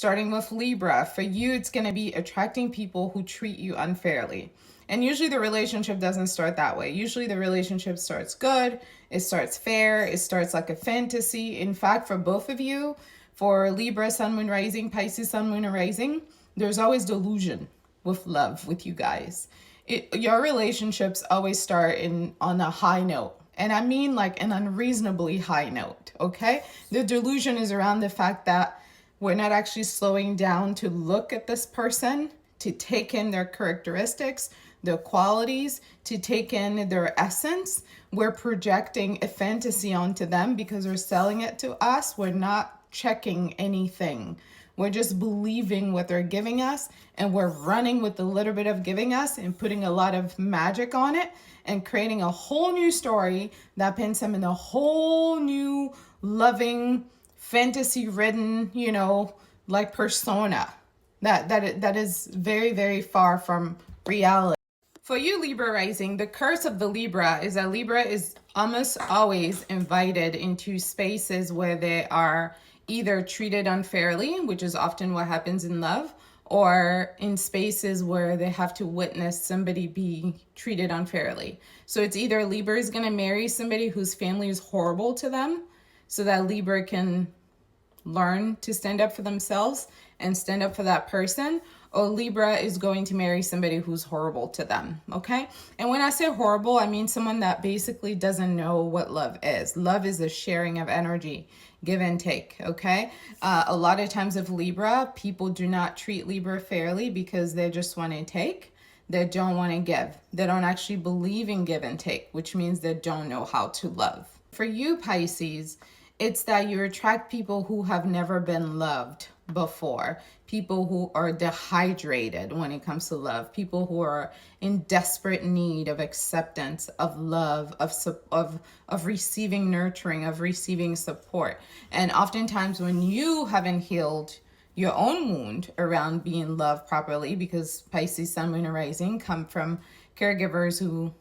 starting with Libra. For you, it's going to be attracting people who treat you unfairly. And usually the relationship doesn't start that way. Usually the relationship starts good, it starts fair, it starts like a fantasy. In fact, for both of you, for Libra, Sun, Moon, Rising, Pisces, Sun, Moon, and Rising, there's always delusion with love with you guys. Your relationships always start on a high note. And I mean like an unreasonably high note, okay? The delusion is around the fact that we're not actually slowing down to look at this person, to take in their characteristics, their qualities, to take in their essence. We're projecting a fantasy onto them because they're selling it to us. We're not checking anything. We're just believing what they're giving us, and we're running with a little bit of giving us and putting a lot of magic on it and creating a whole new story that pins them in a whole new loving, fantasy-ridden, like persona that is very, very far from reality. For you, Libra rising, the curse of the Libra is that Libra is almost always invited into spaces where they are either treated unfairly, which is often what happens in love, or in spaces where they have to witness somebody be treated unfairly. So it's either Libra is going to marry somebody whose family is horrible to them so that Libra can learn to stand up for themselves and stand up for that person, or Libra is going to marry somebody who's horrible to them, okay? And when I say horrible, I mean someone that basically doesn't know what love is. Love is a sharing of energy, give and take, okay? A lot of times with Libra, people do not treat Libra fairly because they just want to take. They don't want to give. They don't actually believe in give and take, which means they don't know how to love. For you, Pisces, it's that you attract people who have never been loved before, people who are dehydrated when it comes to love, people who are in desperate need of acceptance, of love, of receiving nurturing, of receiving support. And oftentimes when you haven't healed your own wound around being loved properly, because Pisces, Sun, Moon, and Rising come from caregivers who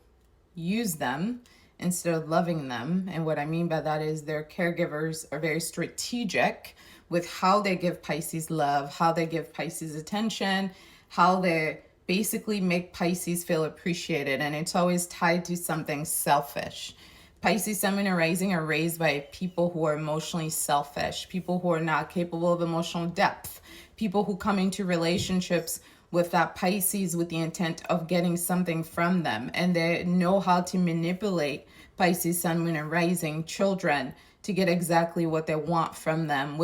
use them instead of loving them. And what I mean by that is their caregivers are very strategic with how they give Pisces love, how they give Pisces attention, how they basically make Pisces feel appreciated. And it's always tied to something selfish. Pisces, Sun, Moon, and Rising are raised by people who are emotionally selfish, people who are not capable of emotional depth, people who come into relationships with that Pisces with the intent of getting something from them. And they know how to manipulate Pisces, Sun, Moon, and Rising children to get exactly what they want from them.